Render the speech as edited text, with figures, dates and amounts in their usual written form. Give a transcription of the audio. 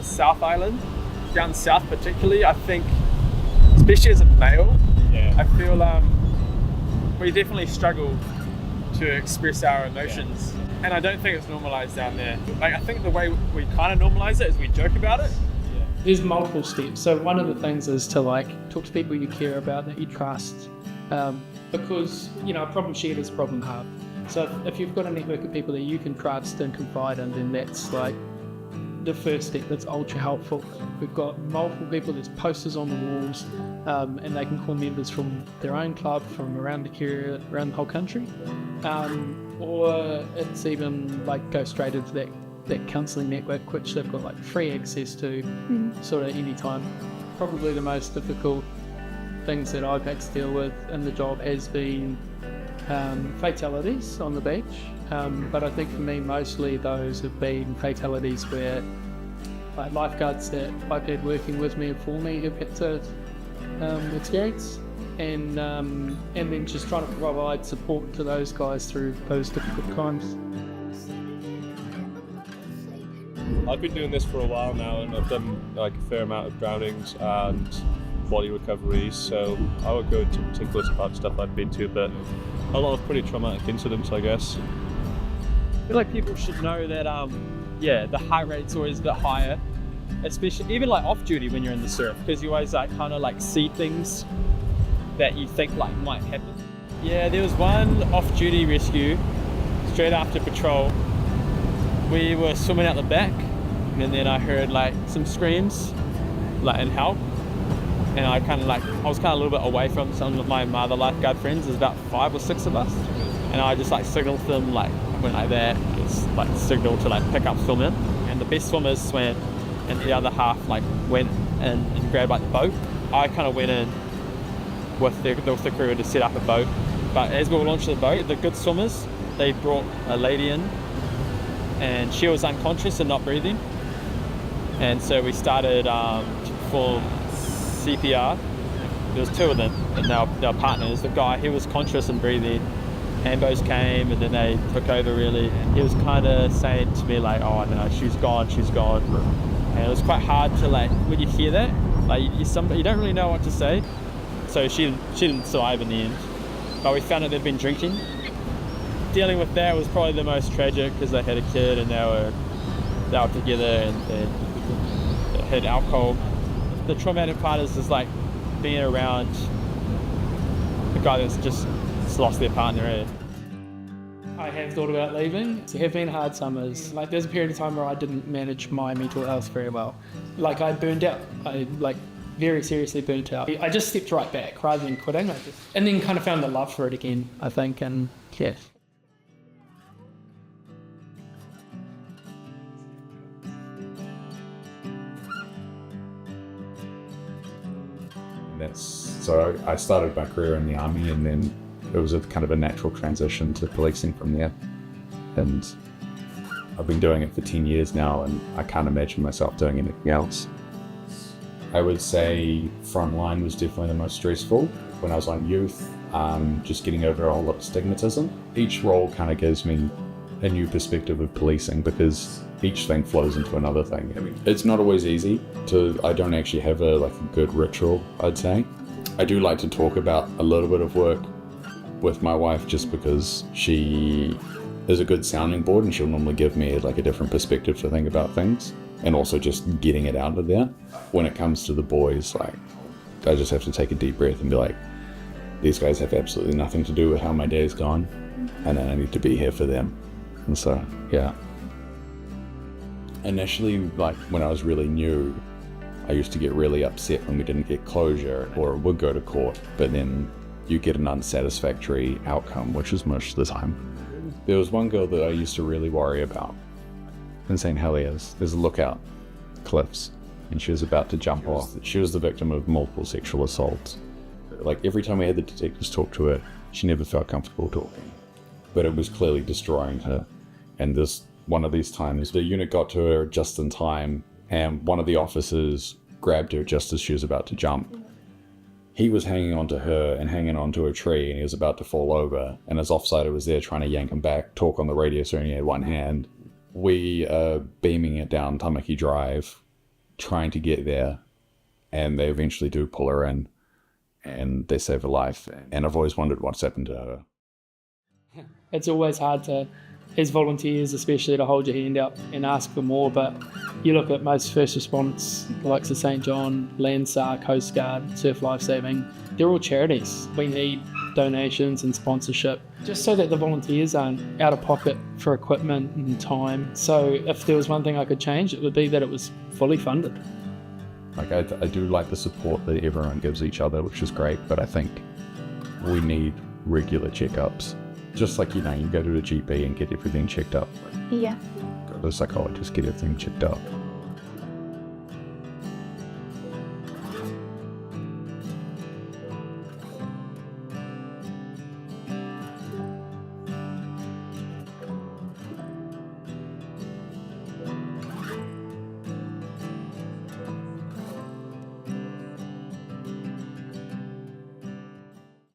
the South Island, down south particularly, I think, especially as a male, I feel we definitely struggle to express our emotions. And I don't think it's normalized down there. Like, I think the way we kind of normalize it is we joke about it. There's multiple steps. So one of the things is to talk to people you care about, that you trust, because a problem shared is a problem halved. So if you've got a network of people that you can trust and confide in, then that's the first step. That's ultra helpful. We've got multiple people, there's posters on the walls, and they can call members from their own club, from around the area, around the whole country, or it's even go straight into that counselling network, which they've got free access to sort of any time. Probably the most difficult things that I've had to deal with in the job has been fatalities on the beach, but I think for me mostly those have been fatalities where lifeguards that I've had working with me and for me have had to experience, and then just trying to provide support to those guys through those difficult times. I've been doing this for a while now, and I've done a fair amount of drownings and body recoveries, so I won't go into particulars about stuff I've been to, but a lot of pretty traumatic incidents, I guess. I feel like people should know that the heart rate's always a bit higher, especially even off duty when you're in the surf, because you always see things that you think might happen. Yeah, there was one off duty rescue straight after patrol. We were swimming out the back, and then I heard some screams and help, and I was a little bit away from some of my other lifeguard friends. There's about 5 or 6 of us, and I just signaled to them, went like that, just signaled to pick up swimming, and the best swimmers swam, and the other half went in and grabbed the boat. I kind of went in with the crew to set up a boat, but as we were launching the boat, the good swimmers, they brought a lady in, and she was unconscious and not breathing, and so we started to perform CPR. There was 2 of them, and they were partners. The guy, he was conscious and breathing. Ambos came, and then they took over really. And he was kind of saying to me oh no, she's gone. And it was quite hard to when you hear that, you don't really know what to say. So she didn't survive in the end, but we found out they'd been drinking. Dealing with that was probably the most tragic, because they had a kid and they were together, and they had alcohol. The traumatic part is just being around a guy that's just lost their partner. I have thought about leaving. There have been hard summers. There's a period of time where I didn't manage my mental health very well. I burned out. I very seriously burnt out. I just stepped right back rather than quitting. And then kind of found the love for it again, I think, and yeah. So I started my career in the army, and then it was a kind of a natural transition to policing from there. And I've been doing it for 10 years now, and I can't imagine myself doing anything else. I would say frontline was definitely the most stressful. When I was on youth, just getting over a whole lot of stigmatism. Each role kind of gives me a new perspective of policing, because each thing flows into another thing. It's not always easy I don't actually have a good ritual, I'd say. I do like to talk about a little bit of work with my wife, just because she is a good sounding board, and she'll normally give me a different perspective to think about things, and also just getting it out of there. When it comes to the boys, I just have to take a deep breath and be these guys have absolutely nothing to do with how my day's gone, and I need to be here for them. And so, yeah. Initially, when I was really new, I used to get really upset when we didn't get closure or would go to court, but then you get an unsatisfactory outcome, which is most of the time. There was one girl that I used to really worry about in St. Heliers. There's a lookout, cliffs, and she was about to jump off. She was the victim of multiple sexual assaults. Every time we had the detectives talk to her, she never felt comfortable talking. But it was clearly destroying her. And one of these times, the unit got to her just in time, and one of the officers grabbed her just as she was about to jump. He was hanging onto her and hanging onto a tree, and he was about to fall over, and his offsider was there trying to yank him back, talk on the radio, so he only had one hand. We are beaming it down Tamaki Drive, trying to get there, and they eventually do pull her in, and they save her life. And I've always wondered what's happened to her. It's always hard to, as volunteers especially, to hold your hand up and ask for more, but you look at most first response, like the St. John, Landsar, Coast Guard, Surf Lifesaving, they're all charities. We need donations and sponsorship, just so that the volunteers aren't out of pocket for equipment and time. So if there was one thing I could change, it would be that it was fully funded. Like, I do like the support that everyone gives each other, which is great, but I think we need regular checkups. Just like, you go to a GP and get everything checked up. Yeah. Go to a psychologist, get everything checked up.